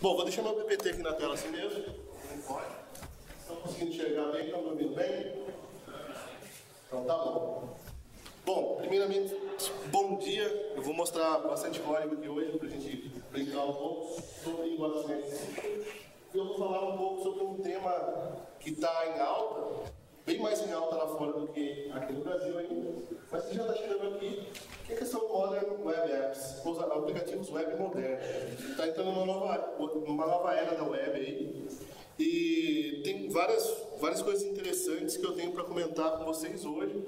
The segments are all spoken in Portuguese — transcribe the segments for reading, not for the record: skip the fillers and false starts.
Bom, vou deixar meu PPT aqui na tela assim mesmo. Não pode. Estão conseguindo enxergar bem? Estão me ouvindo bem? Então tá bom. Bom, primeiramente, bom dia. Eu vou mostrar bastante código aqui hoje para a gente brincar um pouco sobre igualações. Eu vou falar um pouco sobre um tema que está em alta, bem mais em alta lá fora do que aqui no Brasil ainda, mas que já está chegando aqui, que é a questão Modern Web Apps, os aplicativos web modernos. Está entrando numa nova era da web aí, e tem várias coisas interessantes que eu tenho para comentar com vocês hoje,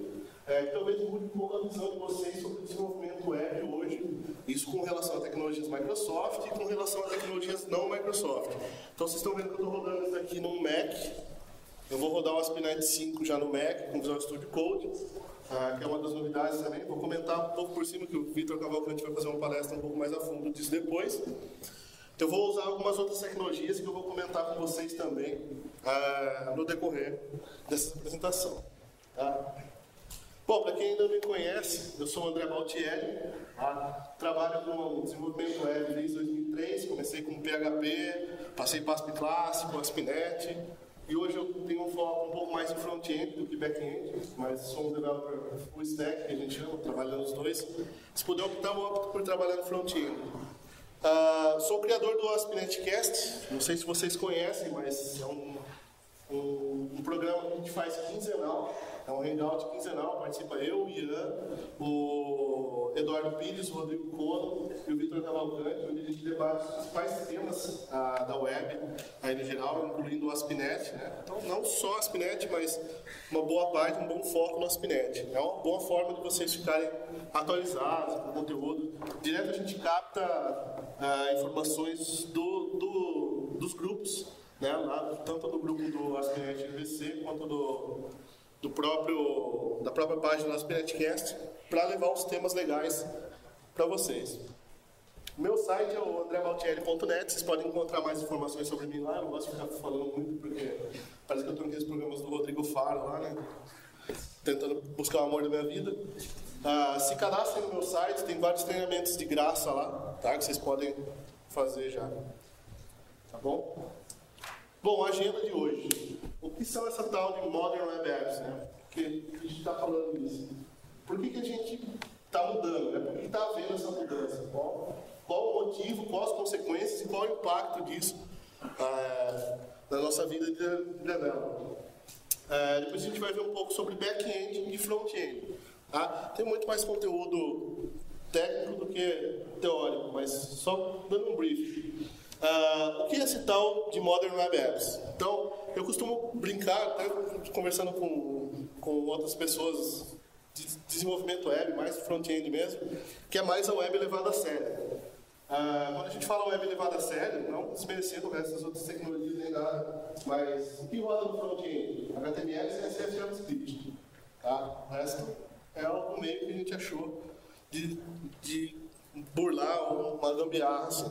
que talvez mude um pouco a visão de vocês sobre o desenvolvimento web hoje, isso com relação a tecnologias Microsoft e com relação a tecnologias não Microsoft. Então vocês estão vendo que eu estou rodando isso aqui no Mac. Eu vou rodar o ASP.NET 5 já no Mac, com Visual Studio Code, que é uma das novidades também. Vou comentar um pouco por cima, que o Vitor Cavalcante vai fazer uma palestra um pouco mais a fundo disso depois. Então eu vou usar algumas outras tecnologias que eu vou comentar com vocês também no decorrer dessa apresentação. Tá? Bom, para quem ainda não me conhece, eu sou o André Baltielli, trabalho com desenvolvimento web desde 2003, comecei com PHP, passei para ASP Clássico, ASP.NET, e hoje eu tenho um foco um pouco mais em front-end do que back-end, mas sou um developer full stack, que a gente chama, trabalhando os dois. Se puder optar, eu opto por trabalhar no front-end. Sou o criador do ASP.NET Cast, não sei se vocês conhecem, mas é um programa que a gente faz quinzenal, é um hangout quinzenal, participa eu, o Ian, o Eduardo Pires, o Rodrigo Cono e o Vitor Cavalcante, onde a gente debate os principais temas da web, aí no geral, incluindo o ASP.NET, né? Então não só ASP.NET, mas uma boa parte, um bom foco no ASP.NET. É uma boa forma de vocês ficarem atualizados com o conteúdo. Direto a gente capta informações dos grupos, né, lá, tanto do grupo do ASP.NET MVC quanto da própria página do ASP.NET Cast, para levar os temas legais para vocês. Meu site é o andrebaltielli.net, vocês podem encontrar mais informações sobre mim lá. Eu não gosto de ficar falando muito, porque parece que eu estou naqueles programas do Rodrigo Faro lá, né, tentando buscar o amor da minha vida. Se cadastrem no meu site, tem vários treinamentos de graça lá, tá, que vocês podem fazer já. Tá bom? Bom, a agenda de hoje. O que são essa tal de Modern Web Apps, né? Porque a gente está falando disso. Por que a gente está mudando, né? Por que está havendo essa mudança? Qual o motivo, quais as consequências e qual o impacto disso na nossa vida de developer? Depois a gente vai ver um pouco sobre back-end e front-end. Tá? Tem muito mais conteúdo técnico do que teórico, mas só dando um brief. O que é esse tal de Modern Web Apps? Então, eu costumo brincar, até conversando com outras pessoas de desenvolvimento web, mais front-end mesmo, que é mais a web levada a sério. Quando a gente fala web levada a sério, não desmerecendo o resto das outras tecnologias nem nada, mas o que roda no front-end? HTML, CSS e JavaScript. Tá? O resto é algo meio que a gente achou de burlar uma gambiarra assim.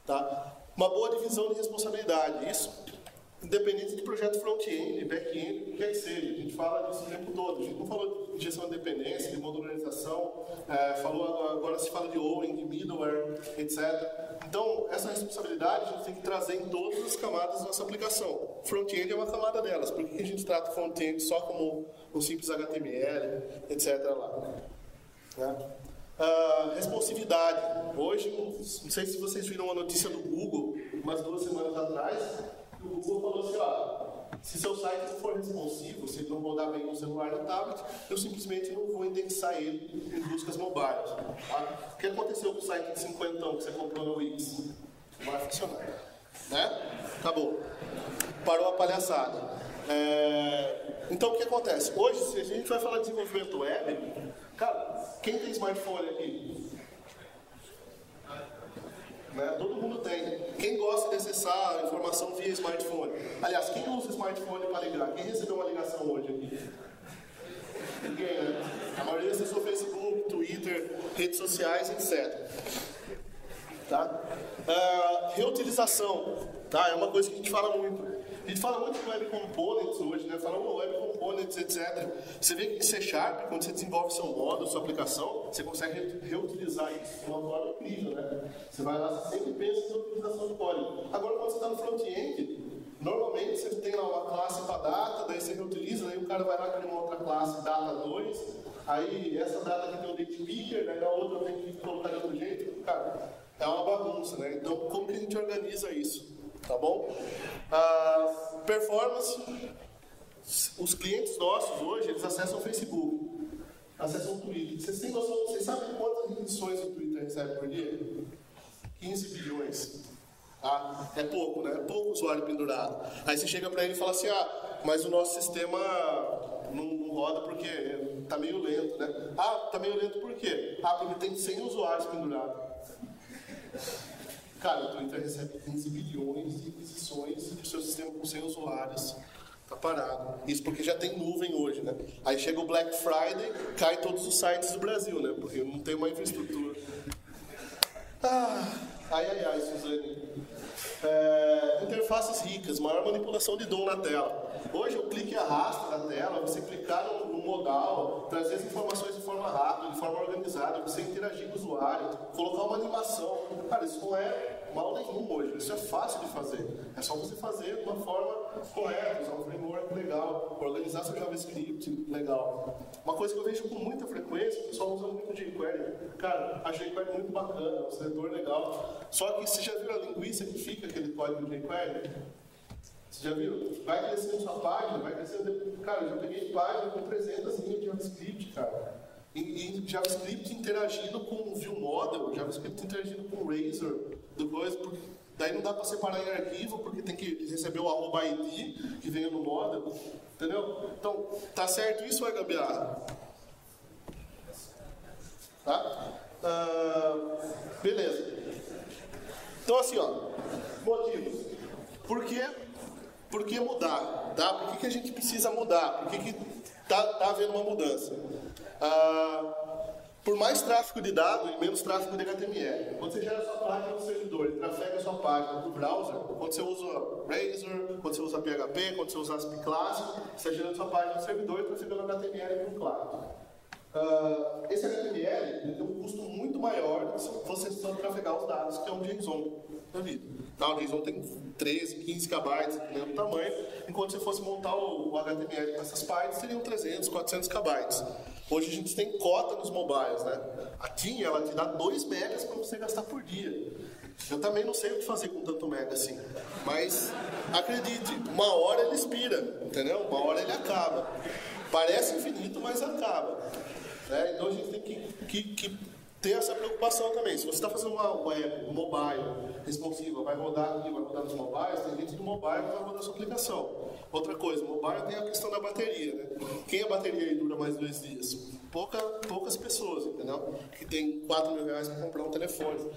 Tá? Uma boa divisão de responsabilidade, isso independente de projeto front-end, back-end, o que quer que seja. A gente fala disso o tempo todo. A gente não falou de gestão de dependência, de modularização, agora se fala de owning, de middleware, etc. Então, essa responsabilidade a gente tem que trazer em todas as camadas da nossa aplicação. Front-end é uma camada delas. Por que a gente trata front-end só como um simples HTML, etc. lá? Né? Responsividade. Hoje, não sei se vocês viram uma notícia do Google, umas 2 semanas atrás, que o Google falou assim, se seu site não for responsivo, se ele não rodar bem no celular ou no tablet, eu simplesmente não vou indexar ele em buscas mobile. Tá? O que aconteceu com o site de 50 que você comprou no Wix? Não vai funcionar. Né? Acabou. Parou a palhaçada. Então, o que acontece? Hoje, se a gente vai falar de desenvolvimento web, cara, quem tem smartphone aqui? Né? Todo mundo tem. Quem gosta de acessar a informação via smartphone? Aliás, quem usa smartphone para ligar? Quem recebeu uma ligação hoje aqui? Ninguém, né? A maioria acessou Facebook, Twitter, redes sociais, etc. Tá? Reutilização. Tá? É uma coisa que a gente fala muito. A gente fala muito de Web Components hoje, né? Fala Web Components, etc. Você vê que em C#, quando você desenvolve seu módulo, sua aplicação, você consegue reutilizar isso de uma forma incrível, né? Você vai lá, você sempre pensa em utilização do código. Agora, cara vai lá criar uma outra classe, data 2, aí essa data aqui tem um date picker, daí na outra tem que colocar de outro jeito. Cara, é uma bagunça, né? Então, como que a gente organiza isso? Tá bom? Performance, os clientes nossos hoje, eles acessam o Facebook, acessam o Twitter. Vocês têm noção, vocês sabem quantas edições o Twitter recebe por dia? 15 bilhões. É pouco, né? É pouco usuário pendurado. Aí você chega para ele e fala assim, mas o nosso sistema não roda porque tá meio lento, né? Tá meio lento por quê? Porque tem 100 usuários pendurados. Cara, o Twitter recebe 15 bilhões de aquisições do seu sistema com 100 usuários. Tá parado. Isso porque já tem nuvem hoje, né? Aí chega o Black Friday, cai todos os sites do Brasil, né? Porque não tem uma infraestrutura. Ai, Suzane. Interfaces ricas, maior manipulação de DOM na tela. Hoje o clique e arrasta na tela, você clicar no modal, trazer as informações de forma rápida, de forma organizada, você interagir com o usuário, colocar uma animação. Cara, isso não é mal nenhum hoje, isso é fácil de fazer. É só você fazer de uma forma correta, usar um framework legal, organizar seu JavaScript legal. Uma coisa que eu vejo com muita frequência, o pessoal usa muito jQuery. Cara, a jQuery é muito bacana, é um setor legal. Só que você já viu a linguiça que fica aquele código de jQuery? Você já viu? Vai crescendo sua página, vai crescendo... Cara, eu já peguei página com 300 linhas de JavaScript, cara. E JavaScript interagindo com o ViewModel, JavaScript interagindo com o Razor, daí não dá para separar em arquivo, porque tem que receber o @id que vem no model, entendeu? Então, tá certo isso ou é gambiarra? Tá? Beleza. Então, assim, motivos. Por que mudar? Tá? Por que a gente precisa mudar? Por que tá havendo uma mudança? Por mais tráfego de dados e menos tráfego de HTML. Quando você gera sua página no servidor e trafega a sua página do browser, quando você usa Razor, quando você usa PHP, quando você usa ASP clássico, você está gerando sua página no servidor e trafegando HTML para o cloud. Esse HTML tem um custo muito maior do que se você só trafegar os dados, que é um JSON da vida. O JSON tem 13, 15 KB, dependendo do tamanho, enquanto se fosse montar o HTML com essas partes, seriam 300, 400 KB. Hoje a gente tem cota nos mobiles, né? A TIM, ela te dá 2 megas para você gastar por dia. Eu também não sei o que fazer com tanto mega assim. Mas, acredite, uma hora ele expira, entendeu? Uma hora ele acaba. Parece infinito, mas acaba. Né? Então a gente tem que ter essa preocupação também. Se você está fazendo uma web, um mobile, responsiva, vai rodar aqui, vai rodar nos mobiles, tem gente do mobile que vai rodar a sua aplicação. Outra coisa, mobile tem a questão da bateria, né? Quem a bateria aí dura mais 2 dias? Poucas pessoas, entendeu? Que tem R$4.000 para comprar um telefone.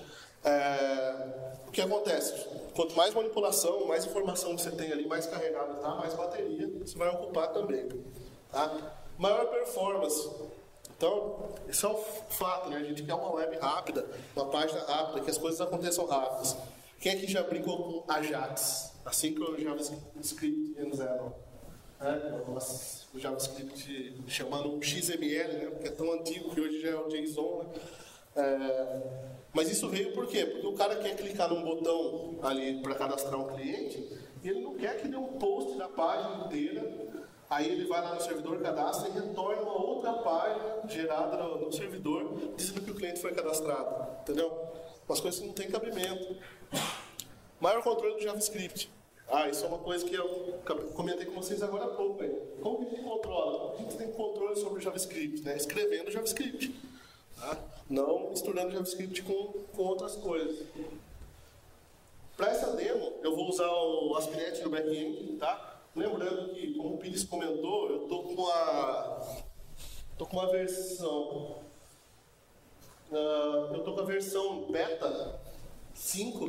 O que acontece? Quanto mais manipulação, mais informação você tem ali, mais carregado tá, mais bateria você vai ocupar também. Tá? Maior performance. Então, isso é um fato, né? A gente quer uma web rápida, uma página rápida, que as coisas aconteçam rápidas. Quem aqui já brincou com Ajax? Assim que o JavaScript N0. O JavaScript chamando um XML, né? Porque é tão antigo que hoje já é o JSON, né? Mas isso veio por quê? Porque o cara quer clicar num botão ali para cadastrar um cliente e ele não quer que dê um post da página inteira. Aí ele vai lá no servidor, cadastra e retorna uma outra página gerada no servidor dizendo que o cliente foi cadastrado. Entendeu? Umas coisas que não tem cabimento. Maior controle do JavaScript. Isso é uma coisa que eu comentei com vocês agora há pouco. Como que a gente controla? A gente tem controle sobre o JavaScript, né? Escrevendo JavaScript. Tá? Não misturando JavaScript com outras coisas. Para essa demo, eu vou usar o ASP.NET no back-end, tá? Lembrando que, como o Pires comentou, eu estou com uma versão... eu estou com a versão beta 5,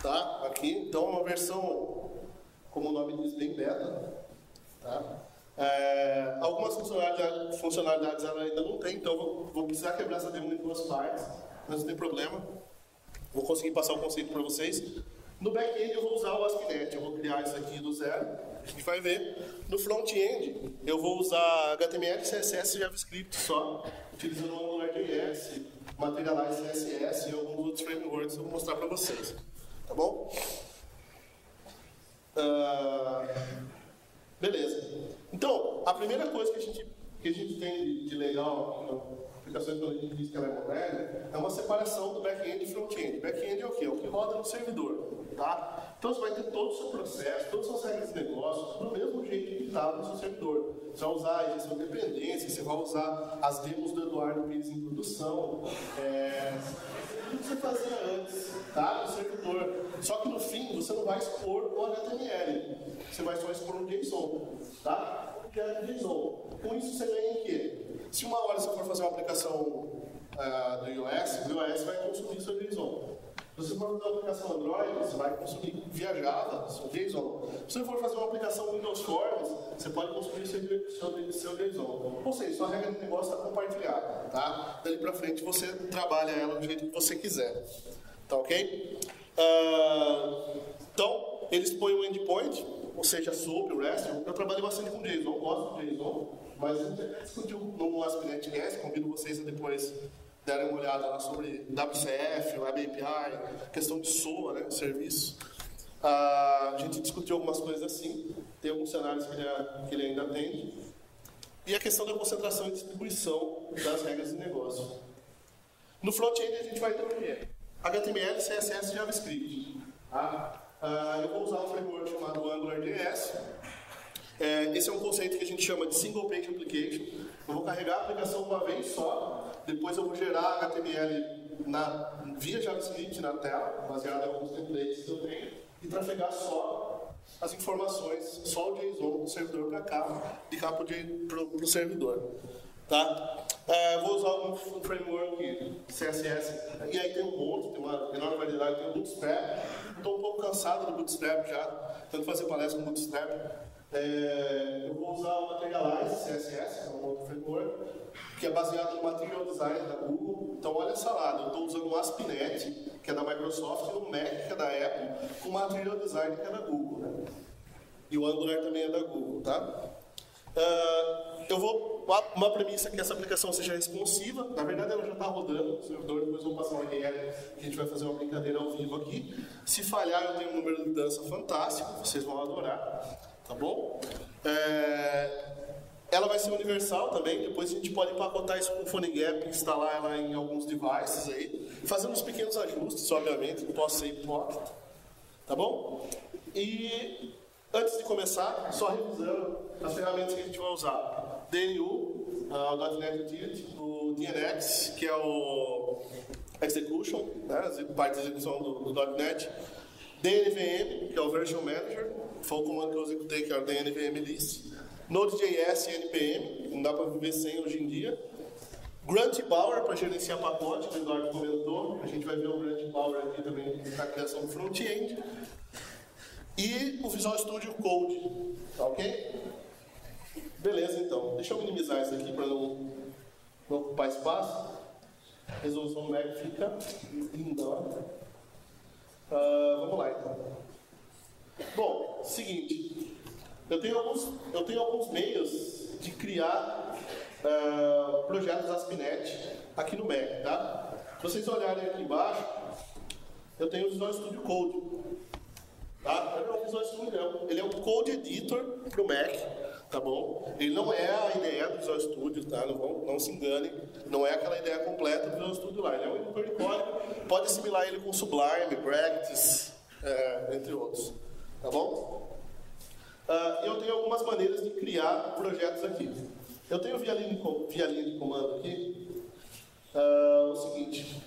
tá? Aqui, então é uma versão, como o nome diz, bem beta, tá? Algumas funcionalidades ela ainda não tem, então vou precisar quebrar essa demo em 2 partes, mas não tem problema. Vou conseguir passar o conceito para vocês. No back-end eu vou usar o ASP.NET, eu vou criar isso aqui do zero, a gente vai ver. No front-end eu vou usar HTML, CSS e JavaScript só, utilizando o AngularJS, Materialize CSS e alguns outros frameworks que eu vou mostrar para vocês. Tá bom? Beleza. Então, a primeira coisa que a gente tem de legal na aplicação quando a gente diz que ela é moderna é uma separação do back-end e front-end. Back-end é o quê? É o que roda no servidor. Tá? Então você vai ter todo o seu processo, todas as suas regras de negócio, do mesmo jeito que está no seu servidor. Você vai usar a gestão de dependência, você vai usar as demos do Eduardo Pires em produção, tudo que você fazia antes, tá? No servidor. Só que no fim você não vai expor o HTML, você vai só expor um JSON, tá? O que é o JSON? Com isso você ganha em quê? Se uma hora você for fazer uma aplicação do iOS, o iOS vai consumir seu JSON. Se você for fazer uma aplicação Android, você vai consumir via Java, seu JSON. Se você for fazer uma aplicação Windows Forms, você pode consumir seu JSON. Ou seja, sua regra de negócio está compartilhada, tá? Dali para frente você trabalha ela do jeito que você quiser. Tá ok? Então, eles põem um endpoint, ou seja, SOAP, o REST. Eu trabalhei bastante com JSON, gosto de JSON, mas a gente até discutiu no ASP.NET REST, convido vocês a depois darem uma olhada lá sobre WCF, Web API, questão de SOA, né, serviço. A gente discutiu algumas coisas assim, tem alguns cenários que ele ainda atende. E a questão da concentração e distribuição das regras de negócio. No front-end a gente vai ter o quê? HTML, CSS e JavaScript. Tá? Eu vou usar um framework chamado AngularJS. Esse é um conceito que a gente chama de Single Page Application. Eu vou carregar a aplicação uma vez só, depois eu vou gerar HTML via JavaScript na tela, baseado em alguns templates que eu tenho, e trafegar só as informações, só o JSON do servidor para cá, de cá para o servidor. Tá? Vou usar um framework CSS, e aí tem um monte, tem uma enorme variedade, tem o Bootstrap. Estou um pouco cansado do Bootstrap já, tento fazer palestra com Bootstrap. Eu vou usar o Materialize CSS, que é um outro framework, que é baseado no Material Design da Google. Então, olha essa lá, eu estou usando o ASP.NET, que é da Microsoft, e o Mac, que é da Apple, com o Material Design, que é da Google. Né? E o Angular também é da Google. Tá? Uma premissa é que essa aplicação seja responsiva. Na verdade, ela já está rodando no servidor, depois eu vou passar uma URL que a gente vai fazer uma brincadeira ao vivo aqui. Se falhar, eu tenho um número de dança fantástico, vocês vão adorar. Tá bom? Ela vai ser universal também, depois a gente pode empacotar isso com o PhoneGap, instalar ela em alguns devices aí, fazendo uns pequenos ajustes, obviamente, no POSSAVE Pocket. Tá bom? E antes de começar, só revisando as ferramentas que a gente vai usar. DNU, o .NET Utility, o DNX, que é o Execution, né, a parte de execução do .NET. DNVM, que é o Version Manager, foi o comando que eu executei, que é o DNVM List. Node.js e NPM, não dá para viver sem hoje em dia. Grunt Power, para gerenciar pacote, que o Eduardo comentou. A gente vai ver o Grunt Power aqui também na criação do front-end. E o Visual Studio Code, tá ok? Beleza, então. Deixa eu minimizar isso aqui para não ocupar espaço. A resolução do Mac fica lindona. Vamos lá, então. Bom, seguinte. Eu tenho alguns meios de criar projetos ASP.NET aqui no Mac, tá? Se vocês olharem aqui embaixo, eu tenho o Visual Studio Code. Tá? Ele é um Code Editor para o Mac, tá bom? Ele não é a ideia do Visual Studio, tá? Não se enganem, não é aquela ideia completa do Visual Studio lá. Ele é um editor de código, pode assimilar ele com Sublime, Practice, entre outros, tá bom? Eu tenho algumas maneiras de criar projetos aqui. Eu tenho via linha de comando aqui, o seguinte,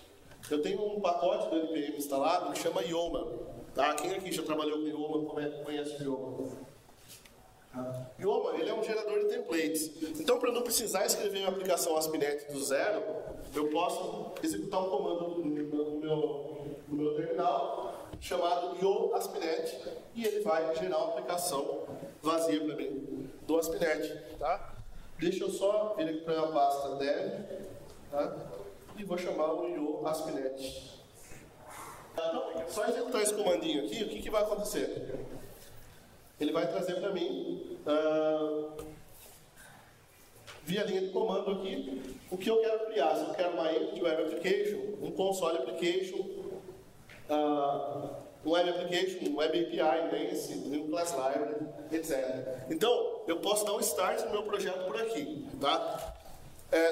eu tenho um pacote do NPM instalado que chama Ioma. Tá? Quem aqui já trabalhou com Ioma, conhece o Ioma? Ioma, ele é um gerador de templates. Então, para não precisar escrever uma aplicação ASP.NET do zero, eu posso executar um comando no meu terminal chamado io-ASP.NET e ele vai gerar uma aplicação vazia para mim do ASP.NET. Tá? Deixa eu só vir aqui para a pasta dev, tá? E vou chamar o io-ASP.NET. Então, só executar esse comandinho aqui, o que vai acontecer? Ele vai trazer para mim, via linha de comando aqui, o que eu quero criar. Se eu quero uma Entity Web Application, um Console Application, um Web Application, um Web API, um Class Library, etc. Então, eu posso dar um start no meu projeto por aqui, tá?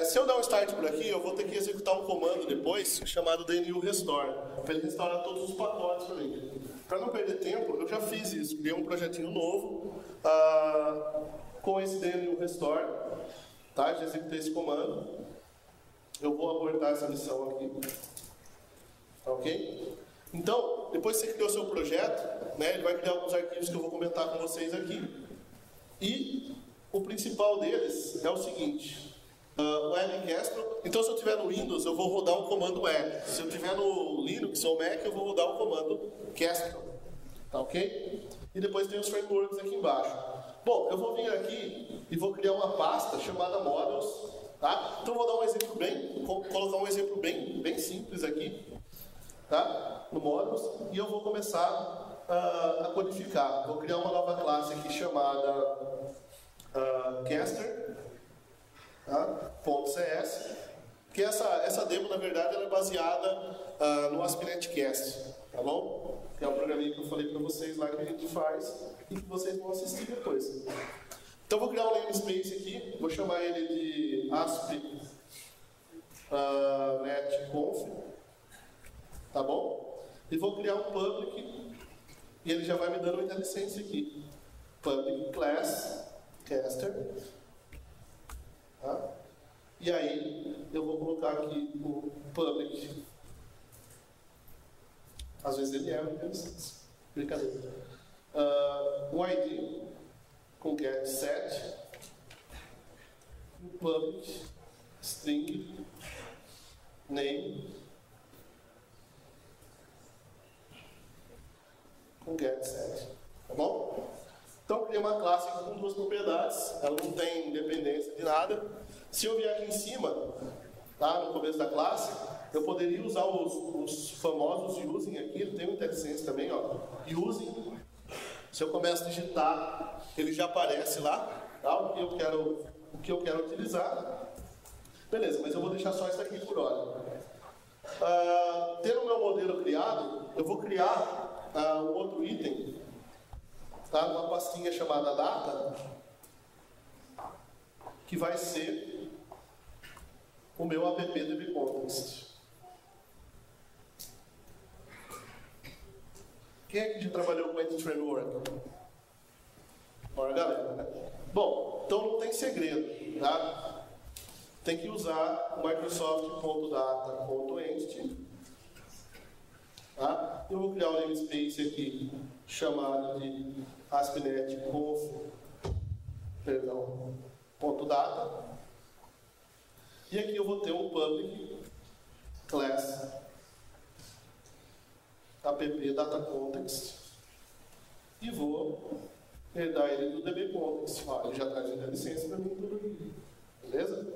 Se eu dar um start por aqui, eu vou ter que executar um comando depois, chamado DNU Restore, para ele restaurar todos os pacotes para mim. Para não perder tempo, eu já fiz isso, criei um projetinho novo com esse DNU Restore, tá? Já executei esse comando. Eu vou abortar essa missão aqui, ok? Então, depois que você criou o seu projeto, né, ele vai criar alguns arquivos que eu vou comentar com vocês aqui. E o principal deles é o seguinte. Webcastro. Então, se eu tiver no Windows, eu vou rodar o comando web. Se eu tiver no Linux ou Mac, eu vou rodar o comando castro. Tá ok? E depois tem os frameworks aqui embaixo. Bom, eu vou vir aqui e vou criar uma pasta chamada models. Tá? Então, vou dar um exemplo colocar um exemplo bem simples aqui. Tá? No models. E eu vou começar a codificar. Vou criar uma nova classe aqui chamada caster. Tá? .cs, que essa demo, na verdade, ela é baseada no ASP.NET Cast, tá bom? Que é um programinha que eu falei para vocês lá que a gente faz e que vocês vão assistir depois. Então, vou criar um namespace aqui, vou chamar ele de ASP.NET Conf, tá bom? E vou criar um public, e ele já vai me dando uma IntelliSense aqui. Public class caster. Tá? E aí, eu vou colocar aqui o public. Às vezes ele é um IntelliSense. Brincadeira. O ID com get set. O public string name com get set. Tá bom? Então, eu criei uma classe aqui com duas propriedades, ela não tem independência de nada. Se eu vier aqui em cima, tá, no começo da classe, eu poderia usar os famosos using aqui, ele tem um IntelliSense também, ó, using. Se eu começo a digitar, ele já aparece lá, tá, o que eu quero utilizar. Beleza, mas eu vou deixar só isso aqui por hora. Tendo o meu modelo criado, eu vou criar um outro item, tá? Uma pastinha chamada data, que vai ser o meu app.dbcontext. Quem é que já trabalhou com Entity Framework? Bora, galera, né? Bom, então não tem segredo, tá? Tem que usar o Microsoft.data.entity, tá? Eu vou criar um namespace aqui chamado de ASP.NET .data. E aqui eu vou ter um public class app.data.context e vou herdar ele do dbcontext. Ele já traz a licença para mim tudo aqui. Beleza?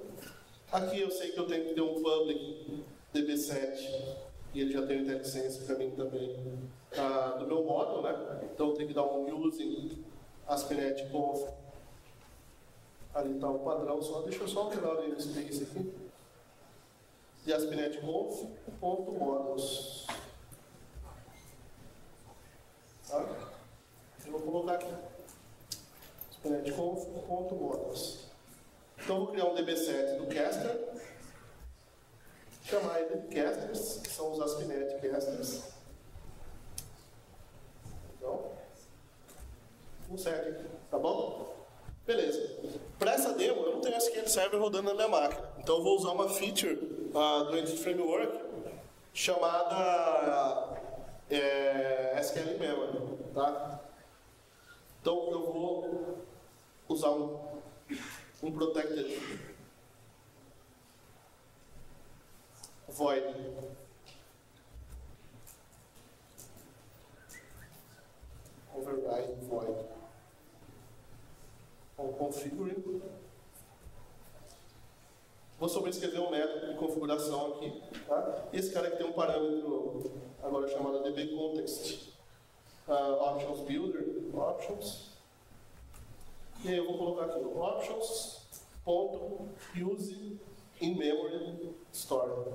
Aqui eu sei que eu tenho que ter um public db7 e ele já tem o IntelliSense para mim também do meu módulo, né? Então eu tenho que dar um using ASP.NET Conf. Ali está o padrão, deixa eu só alterar o namespace aqui. De ASP.NET Conf.models. Tá? Eu vou colocar aqui. ASP.NET Conf.models. Então eu vou criar um db7 do caster. Chamar ele de casters, que são os ASP.NET casters. Então, um certo aqui, tá bom? Beleza. Para essa demo, eu não tenho SQL Server rodando na minha máquina. Então, eu vou usar uma feature do Entity Framework chamada SQL Memory. Tá? Então, eu vou usar um protected void override void com configuring. Vou sobrescrever um método de configuração aqui, tá? Esse cara aqui tem um parâmetro agora chamado dbcontext options builder options, e aí eu vou colocar aqui options.use in memory store,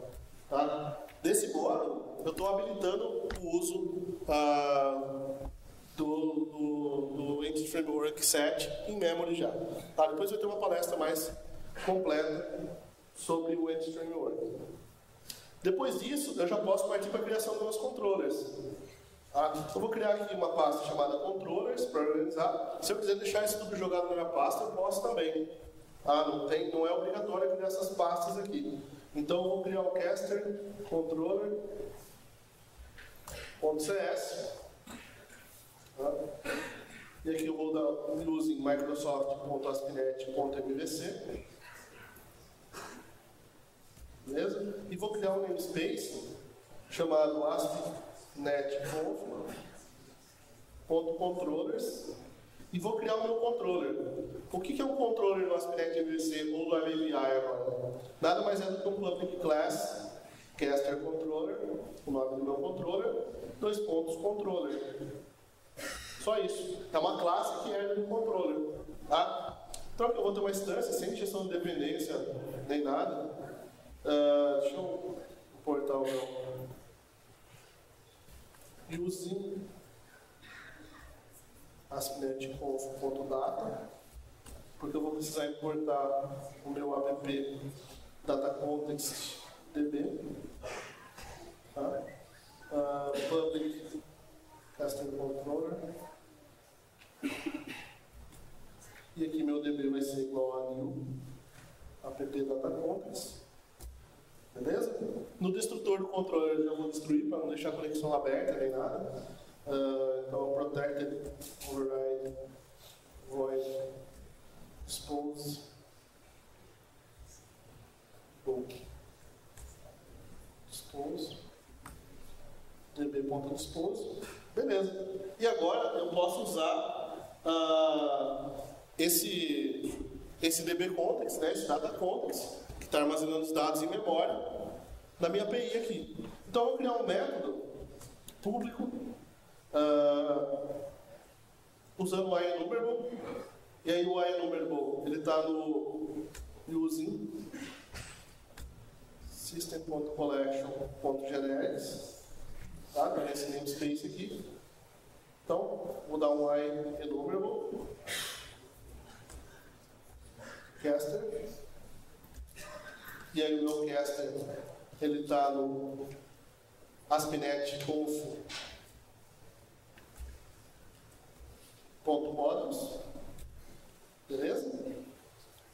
tá? Desse modo, eu estou habilitando o uso do Entity Framework Set em memory já. Tá? Depois vai ter uma palestra mais completa sobre o Entity Framework. Depois disso, eu já posso partir para a criação dos meus controllers. Tá? Eu vou criar aqui uma pasta chamada controllers para organizar. Se eu quiser deixar isso tudo jogado na minha pasta, eu posso também. Tá? Não é obrigatório criar essas pastas aqui. Então eu vou criar o caster controller.cs. Tá? E aqui eu vou dar using microsoft.aspinet.mvc. Beleza? E vou criar um namespace chamado aspinet.conf.controllers e vou criar o meu controller. O que é um controller do Aspinet MVC ou do API agora? Nada mais é do que um public class, caster controller, o nome do meu controller, controller. Só isso. É uma classe que é do controller. Tá? Então eu vou ter uma instância sem injeção de dependência nem nada. Deixa eu importar o meu using aspinet.conf.data, porque eu vou precisar importar o meu app data context db, tá? Public caster controller, e aqui meu db vai ser igual a new app data context. Beleza? No destrutor do controller eu já vou destruir para não deixar a conexão aberta nem nada. Então, protected override void expose db.dispose. Beleza. E agora eu posso usar esse db context, né, esse data context, que está armazenando os dados em memória, na minha API aqui. Então eu vou criar um método público usando o IEnumerable, e aí o IEnumerable ele está no using system.collection.generics, tá? Tá nesse namespace aqui. Então vou dar um IEnumerable caster, e aí o meu caster ele está no aspinet.conf.models, beleza?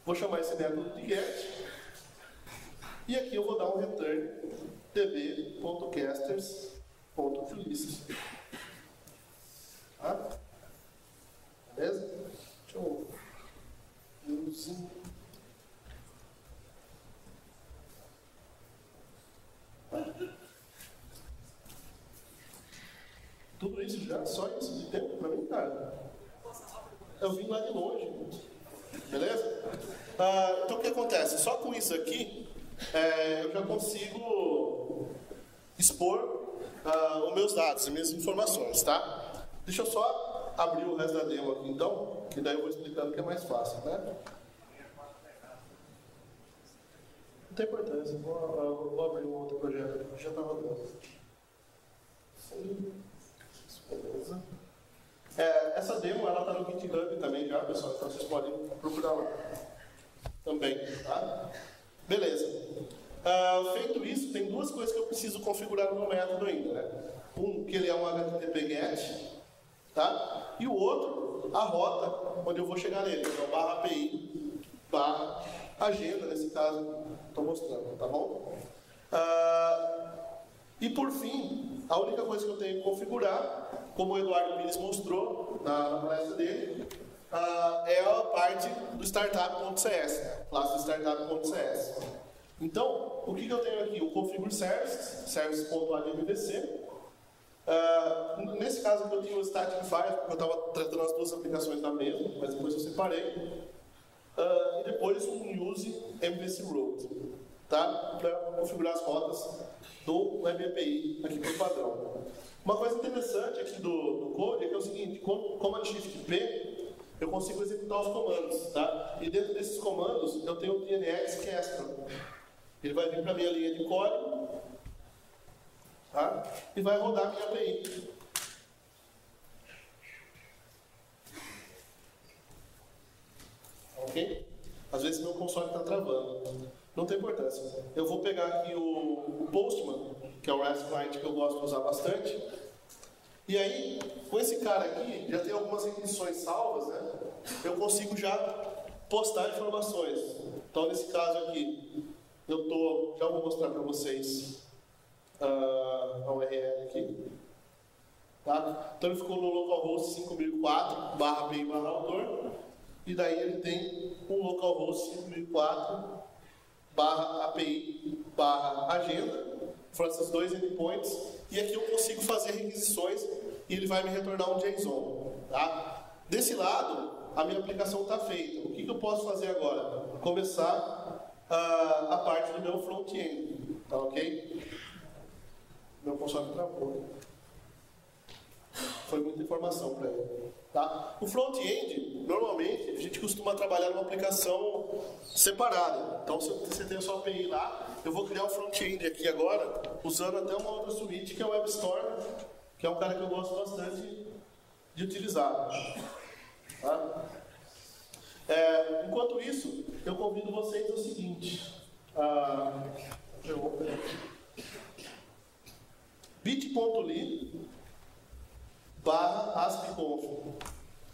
Vou chamar esse método de get, e aqui eu vou dar um return db.casters.toList. Tá? Beleza? Deixa eu tudo isso já, só isso de tempo pra mim, cara. Eu vim lá de longe. Beleza? Então o que acontece? Só com isso aqui, eu já consigo expor os meus dados, as minhas informações, tá? Deixa eu só abrir o resto da demo aqui então, que daí eu vou explicando que é mais fácil, né? Não tem importância, vou abrir um outro projeto aqui que já está rodando. Sim. Beleza. Essa demo ela está no GitHub também já, pessoal, então vocês podem procurar lá também, tá? Beleza. Feito isso, tem duas coisas que eu preciso configurar no meu método ainda, né? Um, que ele é um HTTP GET, tá? E o outro, a rota onde eu vou chegar nele, então /API, /agenda, nesse caso, estou mostrando, tá bom? E por fim, a única coisa que eu tenho que configurar, como o Eduardo Pires mostrou na palestra dele, é a parte do startup.cs, classe do startup.cs. Então, o que eu tenho aqui? O configure services, service.admvc. Nesse caso aqui eu tinha o static file, porque eu estava tratando as duas aplicações da mesma, mas depois eu separei. E depois um use MVC route, tá? Para configurar as rotas do Web API aqui por padrão. Uma coisa interessante aqui do code é que é o seguinte: com Command Shift P eu consigo executar os comandos, tá? E dentro desses comandos eu tenho o TNX Castro. Ele vai vir para a minha linha de código, tá? E vai rodar a minha API. Ok? Às vezes meu console está travando. Não tem importância. Eu vou pegar aqui o Postman, que é o REST client que eu gosto de usar bastante. E aí, com esse cara aqui, já tem algumas requisições salvas, né? Eu consigo já postar informações. Então, nesse caso aqui, já vou mostrar para vocês a URL aqui. Tá? Então, ele ficou no localhost 5004 /API/autor. E daí ele tem um localhost 5004 /API/agenda. Foram esses dois endpoints. E aqui eu consigo fazer requisições e ele vai me retornar um JSON. Tá? Desse lado, a minha aplicação está feita. O que eu posso fazer agora? Começar a parte do meu front-end. Tá ok? Meu console travou. Foi muita informação para ele. Tá? O front-end, normalmente, a gente costuma trabalhar numa aplicação separada. Então, se você tem a sua API lá, eu vou criar o front-end aqui agora, usando até uma outra suíte, que é o WebStorm, que é um cara que eu gosto bastante de utilizar. Tá? Enquanto isso, eu convido vocês ao seguinte. bit.ly/aspconf.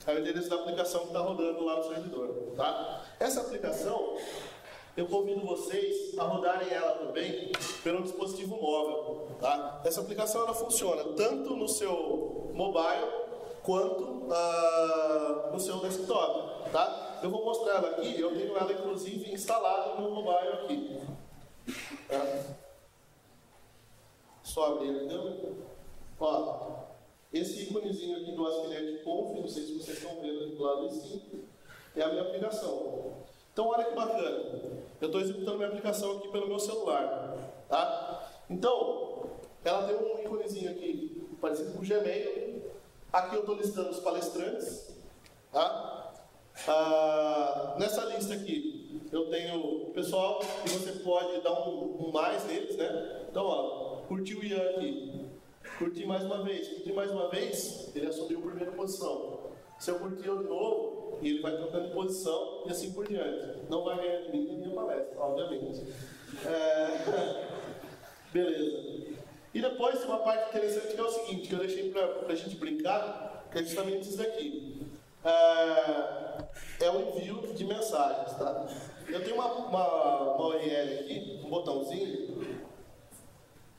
É o endereço da aplicação que está rodando lá no servidor. Tá? Essa aplicação, eu convido vocês a rodarem ela também pelo dispositivo móvel. Tá? Essa aplicação ela funciona tanto no seu mobile quanto no seu desktop. Tá? Eu vou mostrar ela aqui, eu tenho ela inclusive instalada no meu mobile aqui. Tá? Só abrir aqui, entendeu? Ó. Esse íconezinho aqui do ASP.NET Conf, não sei se vocês estão vendo aqui do lado de cima, é a minha aplicação. Então, olha que bacana. Eu estou executando minha aplicação aqui pelo meu celular. Tá? Então, ela tem um íconezinho aqui parecido com o Gmail. Aqui eu estou listando os palestrantes. Tá? Nessa lista aqui, eu tenho o pessoal que você pode dar um mais neles, né? Então, ó, curtiu o Ian aqui. Curti mais uma vez, ele assumiu a primeira posição. Se eu curtir de novo, ele vai trocando de posição e assim por diante. Não vai ganhar de mim na minha palestra, obviamente. Beleza. E depois tem uma parte interessante que é o seguinte, que eu deixei para a gente brincar, que é justamente isso daqui. É o envio de mensagens, tá? Eu tenho uma URL aqui, um botãozinho,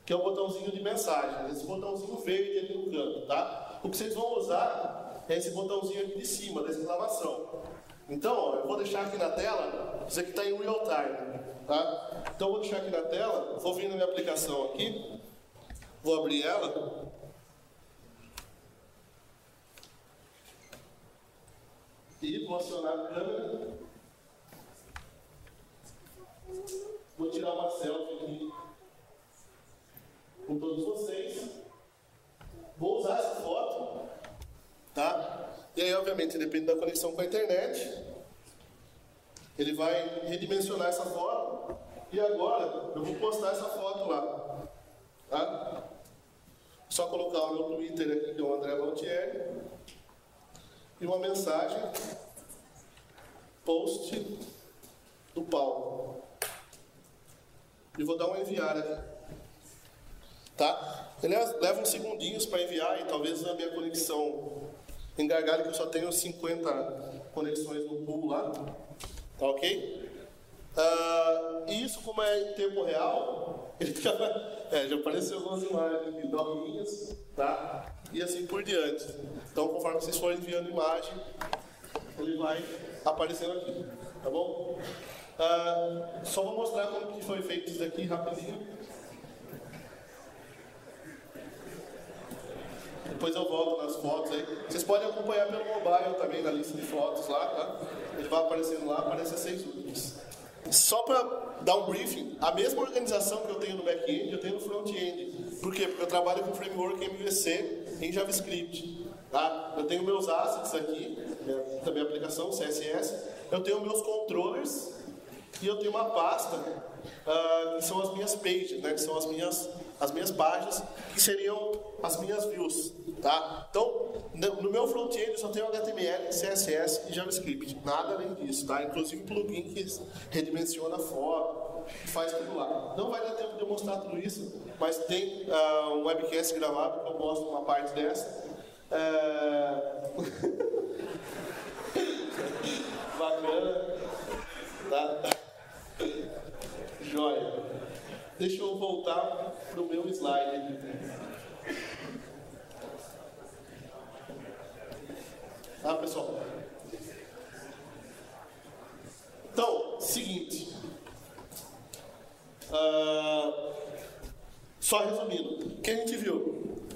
que é o botãozinho de mensagem. Esse botãozinho verde ali no canto, tá? O que vocês vão usar é esse botãozinho aqui de cima, da exclamação. Então, ó, eu vou deixar aqui na tela, isso aqui está em real time, tá? Então, eu vou deixar aqui na tela, vou vir na minha aplicação aqui, vou abrir ela. E vou acionar a câmera. Vou tirar uma selfie aqui com todos vocês. Vou usar essa foto, tá? E aí, obviamente, depende da conexão com a internet. Ele vai redimensionar essa foto. E agora, eu vou postar essa foto lá. Tá? Só colocar o meu Twitter aqui, que é o André Valtieri. E uma mensagem. Post do Paulo. E vou dar um enviar aqui. Tá? Ele leva uns segundinhos para enviar e talvez a minha conexão engargalhe, que eu só tenho 50 conexões no pool lá. Tá ok? E isso, como é em tempo real, ele já apareceu algumas imagens aqui, doguinhas, tá? E assim por diante. Então, conforme vocês forem enviando imagem, ele vai aparecendo aqui, tá bom? Só vou mostrar como que foi feito isso daqui rapidinho. Depois eu volto nas fotos aí. Vocês podem acompanhar pelo mobile também, na lista de fotos lá, tá? Ele vai aparecendo lá, aparece as 6 últimas. Só para dar um briefing, a mesma organização que eu tenho no back-end, eu tenho no front-end. Por quê? Porque eu trabalho com framework MVC em JavaScript. Tá? Eu tenho meus assets aqui, também a aplicação CSS. Eu tenho meus controllers e eu tenho uma pasta que são as minhas pages, né? Que são as minhas as minhas páginas, que seriam as minhas views, tá? Então, no meu front-end eu só tenho HTML, CSS e JavaScript, nada além disso, tá? Inclusive plugin que redimensiona a foto, que faz tudo lá. Não vai dar tempo de eu mostrar tudo isso, mas tem um webcast gravado que eu mostro uma parte dessa. Bacana, tá? Joia. Deixa eu voltar para o meu slide aqui. Tá, pessoal? Então, seguinte. Só resumindo, o que a gente viu?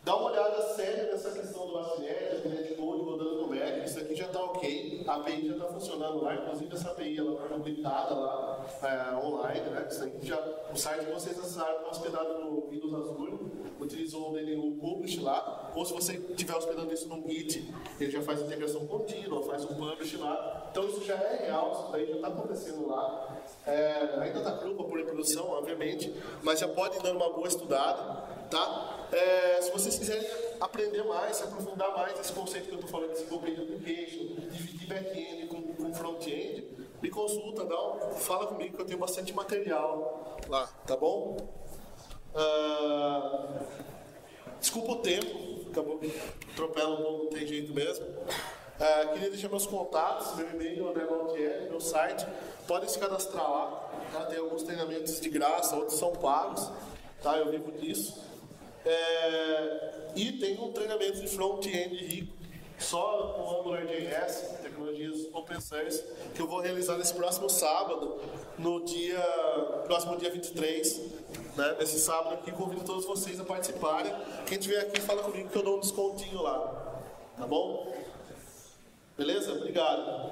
Dá uma olhada séria nessa questão do Bassinet, Code rodando no Mac, isso aqui já está ok, a API já está funcionando lá, inclusive essa API ela foi publicada lá online, né? Isso aqui já, o site que vocês acessaram está hospedado no Windows Azure, utilizou o DNU Publish lá, ou se você estiver hospedando isso no Git, ele já faz integração contínua, faz um publish lá, então isso já é real, isso daí já está acontecendo lá, ainda está cru para pôr em produção, obviamente, mas já pode ir dando uma boa estudada, tá? Se vocês quiserem aprender mais, se aprofundar mais esse conceito que eu estou falando, desenvolvimento de application, dividir back-end com front-end, me consulta, fala comigo que eu tenho bastante material lá, tá bom? Desculpa o tempo, acabou, atropela um pouco, não tem jeito mesmo. Queria deixar meus contatos, meu e-mail, André Maltieri, meu site, podem se cadastrar lá, tá? Tem alguns treinamentos de graça, outros são pagos, tá? Eu vivo disso. E tem um treinamento de front-end rico, só com AngularJS, tecnologias open source, que eu vou realizar nesse próximo sábado, próximo dia 23, né? Nesse sábado aqui, convido todos vocês a participarem. Quem estiver aqui, fala comigo que eu dou um descontinho lá, tá bom? Beleza? Obrigado.